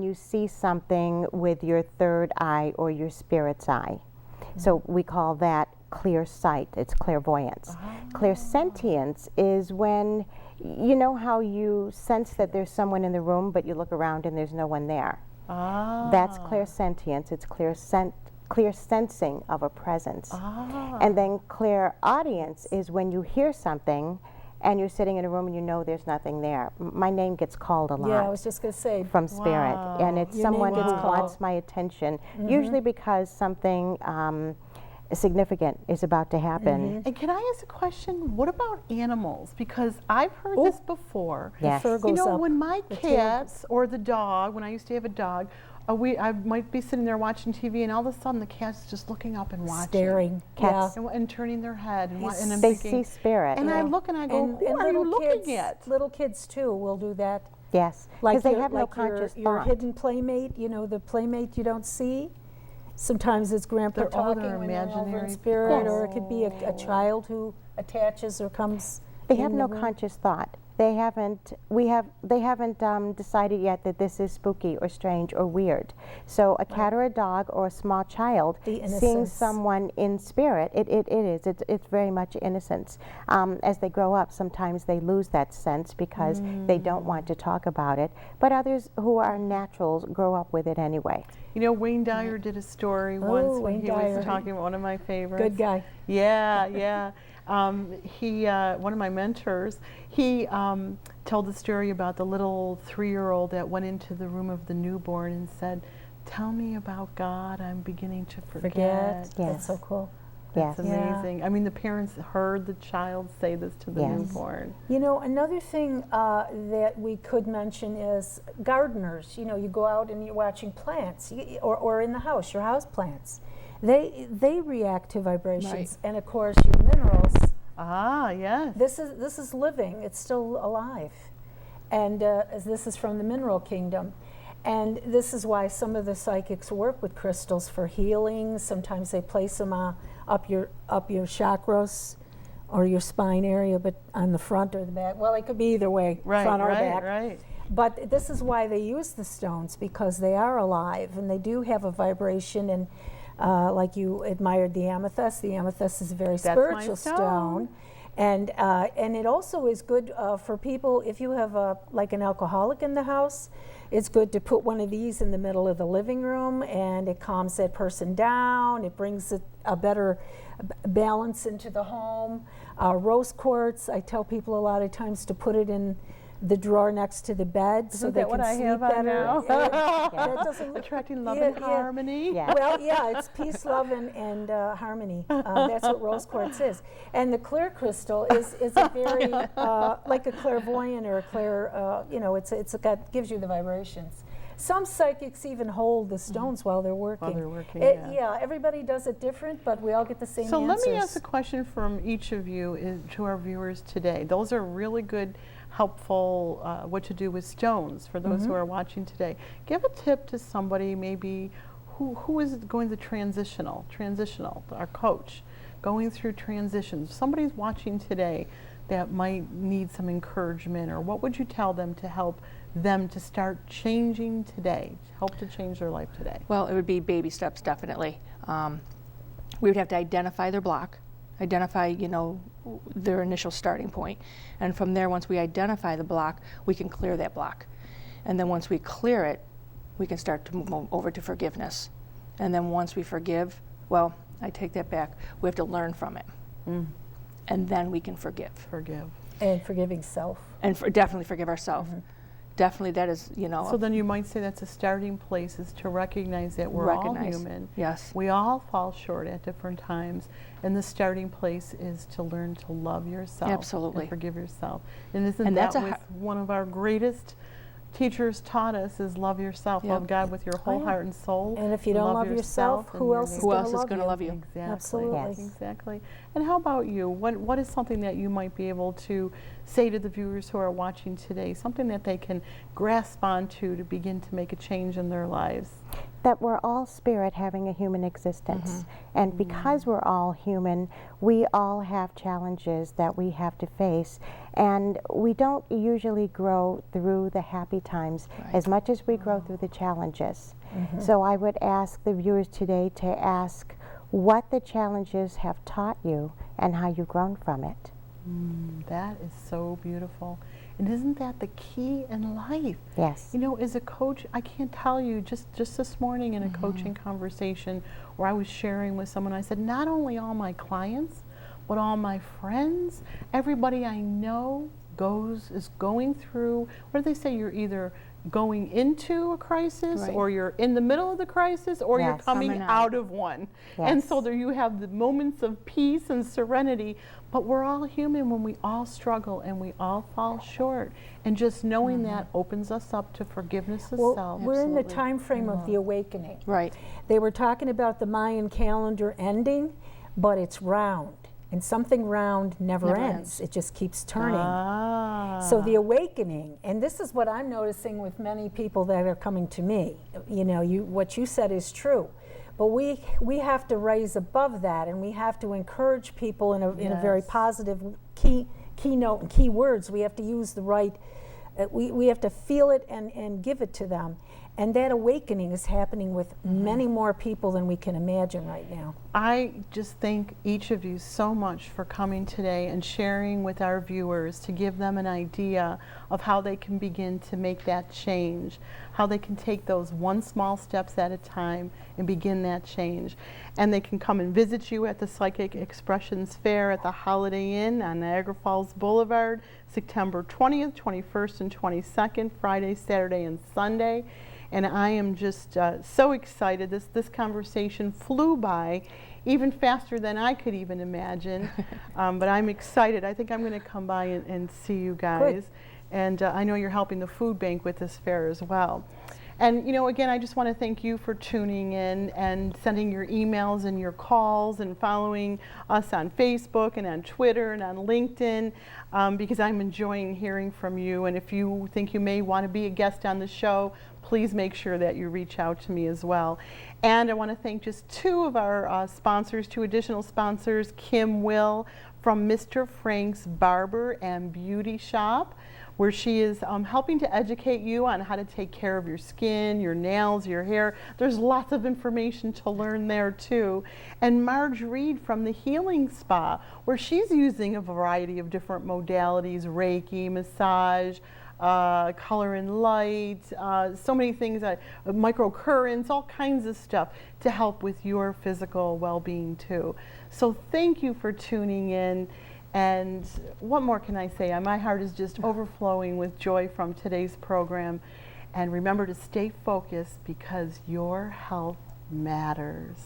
You see something with your third eye or your spirit's eye. So we call that clear sight. It's clairvoyance. Clairsentience is when, you know how you sense that there's someone in the room, but you look around and there's no one there. That's clairsentience. It's clear sensing of a presence. And then clairaudience is when you hear something and you're sitting in a room and you know there's nothing there. My name gets called a lot. Yeah, I was just going to say. From spirit. And it's someone who wants my attention, usually because something significant is about to happen. And can I ask a question? What about animals? Because I've heard this before. Yes. You know, when my cats or the dog, when I used to have a dog, I might be sitting there watching TV, and all of a sudden the cat's just looking up and watching. Staring. Cats. And turning their head. And I'm they thinking, see spirit. And I look and I go, who are you looking at? Little kids, too, will do that. Yes, because they have no conscious your thought. hidden playmate, you know, the playmate you don't see. Sometimes it's grandpa talking when they're over in spirit, or it could be a child who attaches or comes. They have no conscious thought. They haven't. They haven't decided yet that this is spooky or strange or weird. So a cat or a dog or a small child seeing someone in spirit, it's very much innocence. As they grow up, sometimes they lose that sense because they don't want to talk about it. But others who are naturals grow up with it anyway. You know, Wayne Dyer did a story once when he was talking about one of my favorites. Good guy. Yeah, yeah. One of my mentors, he told the story about the little 3-year-old that went into the room of the newborn and said, "Tell me about God, I'm beginning to forget." Yes. That's so cool. Yes. That's amazing. I mean, the parents heard the child say this to the newborn. You know, another thing that we could mention is gardeners. You know, you go out and you're watching plants, or in the house, your house plants. They react to vibrations, and of course your minerals. Yes. This is living. It's still alive, and this is from the mineral kingdom, and this is why some of the psychics work with crystals for healing. Sometimes they place them up your chakras or your spine area, but on the front or the back. Well, it could be either way, front or back. Right. But this is why they use the stones, because they are alive and they do have a vibration. And like you admired the amethyst is a very spiritual stone. And it also is good for people, if you have like an alcoholic in the house, it's good to put one of these in the middle of the living room, and it calms that person down. It brings a better balance into the home. Rose quartz, I tell people a lot of times to put it in the drawer next to the bed so they can sleep better. That doesn't attracting love and harmony. Yeah. Well, yeah, it's peace, love, and harmony. That's what rose quartz is. And the clear crystal is a very like a clairvoyant or a clair. You know, gives you the vibrations. Some psychics even hold the stones while they're working. While they're working, yeah, everybody does it different, but we all get the same answers. So let me ask a question from each of you to our viewers today. Those are really good, helpful what to do with stones for those who are watching today. Give a tip to somebody maybe who is going to transitional, our coach, going through transitions. Somebody's watching today that might need some encouragement, or what would you tell them to help them to start changing today, help to change their life today? Well, it would be baby steps, definitely. We would have to identify their block, identify, you know, their initial starting point. And from there, once we identify the block, we can clear that block. And then once we clear it, we can start to move over to forgiveness. And then once we forgive, well, I take that back. We have to learn from it. And then we can forgive. And forgiving self. And definitely forgive ourselves. Definitely, that is, you know. So then you might say that's a starting place, is to recognize that we're all human. Yes. We all fall short at different times, and the starting place is to learn to love yourself. Absolutely. And forgive yourself. And isn't that what one of our greatest teachers taught us, is love yourself, love God with your whole heart and soul. And if you don't love yourself, who else is going to love you? Exactly. Absolutely. Exactly. And how about you? What is something that you might be able to say to the viewers who are watching today, something that they can grasp onto to begin to make a change in their lives? That we're all spirit having a human existence. And because we're all human, we all have challenges that we have to face. And we don't usually grow through the happy times as much as we grow through the challenges. So I would ask the viewers today to ask what the challenges have taught you and how you've grown from it. That is so beautiful. And isn't that the key in life? Yes. You know, as a coach, I can't tell you, just this morning in a coaching conversation where I was sharing with someone, I said, not only all my clients, but all my friends, everybody I know is going through, what do they say, you're either going into a crisis or you're in the middle of the crisis or you're coming out of one. And so there you have the moments of peace and serenity, but we're all human when we all struggle and we all fall short. And just knowing that opens us up to forgiveness of self. We're in the time frame of the awakening. Right. They were talking about the Mayan calendar ending, but it's round. And something round never ends. It just keeps turning. So the awakening, and this is what I'm noticing with many people that are coming to me. You know, what you said is true. But we have to raise above that, and we have to encourage people in a very positive keynote and key words. We have to use the right, we have to feel it and give it to them. And that awakening is happening with many more people than we can imagine right now. I just thank each of you so much for coming today and sharing with our viewers to give them an idea of how they can begin to make that change, how they can take those one small steps at a time and begin that change. And they can come and visit you at the Psychic Expressions Fair at the Holiday Inn on Niagara Falls Boulevard, September 20th, 21st, and 22nd, Friday, Saturday, and Sunday. And I am just so excited. This conversation flew by, even faster than I could even imagine. But I'm excited. I think I'm going to come by and see you guys. Good. And I know you're helping the food bank with this fair as well. And you know, again, I just want to thank you for tuning in and sending your emails and your calls and following us on Facebook and on Twitter and on LinkedIn, because I'm enjoying hearing from you. And if you think you may want to be a guest on the show, please make sure that you reach out to me as well. And I want to thank just two of our sponsors, two additional sponsors, Kim Will from Mr. Frank's Barber and Beauty Shop, where she is helping to educate you on how to take care of your skin, your nails, your hair. There's lots of information to learn there too. And Marge Reed from the Healing Spa, where she's using a variety of different modalities, Reiki, massage, color and light, so many things, microcurrents, all kinds of stuff to help with your physical well-being too. So thank you for tuning in. And what more can I say? My heart is just overflowing with joy from today's program. And remember to stay focused because your health matters.